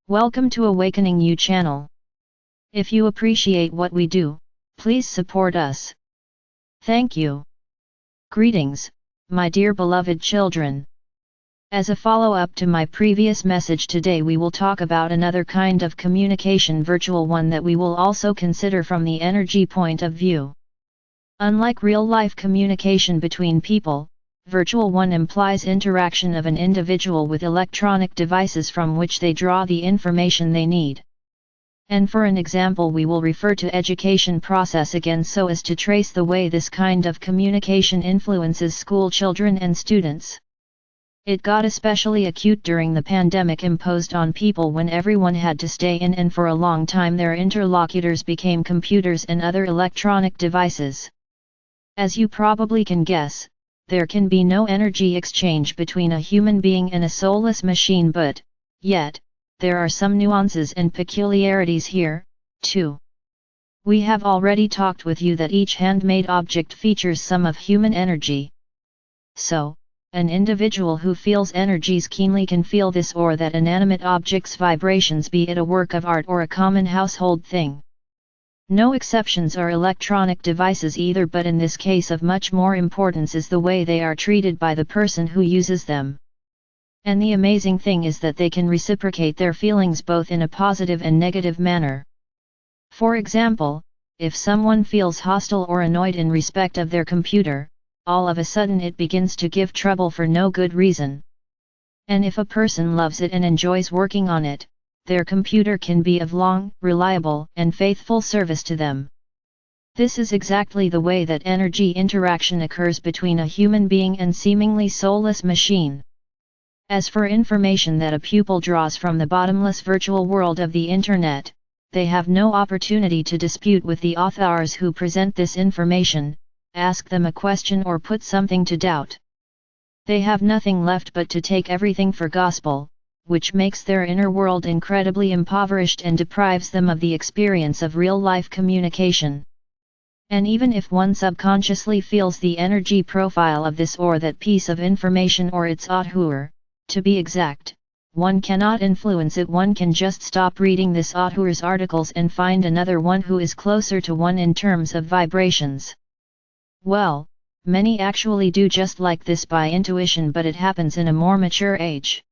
Welcome to Awakening You channel. If you appreciate what we do, please support us. Thank you. Greetings, my dear beloved children. As a follow-up to my previous message, today we will talk about another kind of communication, virtual one, that we will also consider from the energy point of view. Unlike real-life communication between people, virtual one implies interaction of an individual with electronic devices from which they draw the information they need. And for an example, we will refer to education process again, so as to trace the way this kind of communication influences school children and students. It got especially acute during the pandemic imposed on people when everyone had to stay in, and for a long time their interlocutors became computers and other electronic devices. As you probably can guess, there can be no energy exchange between a human being and a soulless machine, but, yet, there are some nuances and peculiarities here, too. We have already talked with you that each handmade object features some of human energy. So, an individual who feels energies keenly can feel this or that inanimate object's vibrations, be it a work of art or a common household thing. No exceptions are electronic devices either, but in this case of much more importance is the way they are treated by the person who uses them. And the amazing thing is that they can reciprocate their feelings both in a positive and negative manner. For example, if someone feels hostile or annoyed in respect of their computer, all of a sudden it begins to give trouble for no good reason. And if a person loves it and enjoys working on it, their computer can be of long, reliable, and faithful service to them. This is exactly the way that energy interaction occurs between a human being and seemingly soulless machine. As for information that a pupil draws from the bottomless virtual world of the internet, they have no opportunity to dispute with the authors who present this information, ask them a question, or put something to doubt. They have nothing left but to take everything for gospel, which makes their inner world incredibly impoverished and deprives them of the experience of real-life communication. And even if one subconsciously feels the energy profile of this or that piece of information or its author, to be exact, one cannot influence it. One can just stop reading this author's articles and find another one who is closer to one in terms of vibrations. Well, many actually do just like this by intuition, but it happens in a more mature age.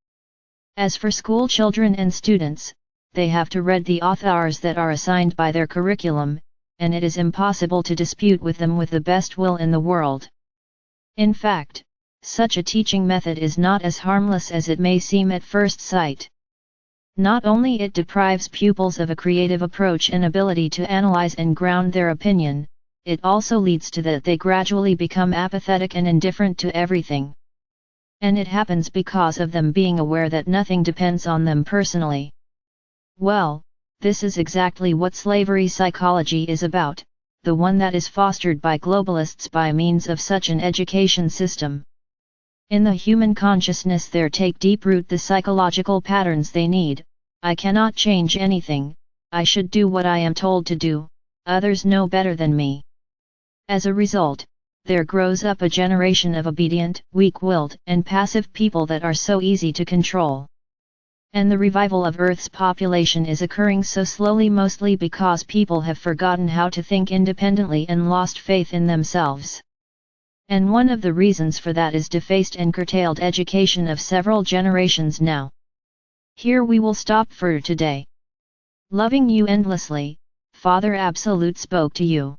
As for school children and students, they have to read the authors that are assigned by their curriculum, and it is impossible to dispute with them with the best will in the world. In fact, such a teaching method is not as harmless as it may seem at first sight. Not only it deprives pupils of a creative approach and ability to analyze and ground their opinion, it also leads to that they gradually become apathetic and indifferent to everything. And it happens because of them being aware that nothing depends on them personally. Well, this is exactly what slavery psychology is about, the one that is fostered by globalists by means of such an education system. In the human consciousness there take deep root the psychological patterns they need. I cannot change anything, I should do what I am told to do, others know better than me. As a result, there grows up a generation of obedient, weak-willed, and passive people that are so easy to control. And the revival of Earth's population is occurring so slowly, mostly because people have forgotten how to think independently and lost faith in themselves. And one of the reasons for that is defaced and curtailed education of several generations now. Here we will stop for today. Loving you endlessly, Father Absolute spoke to you.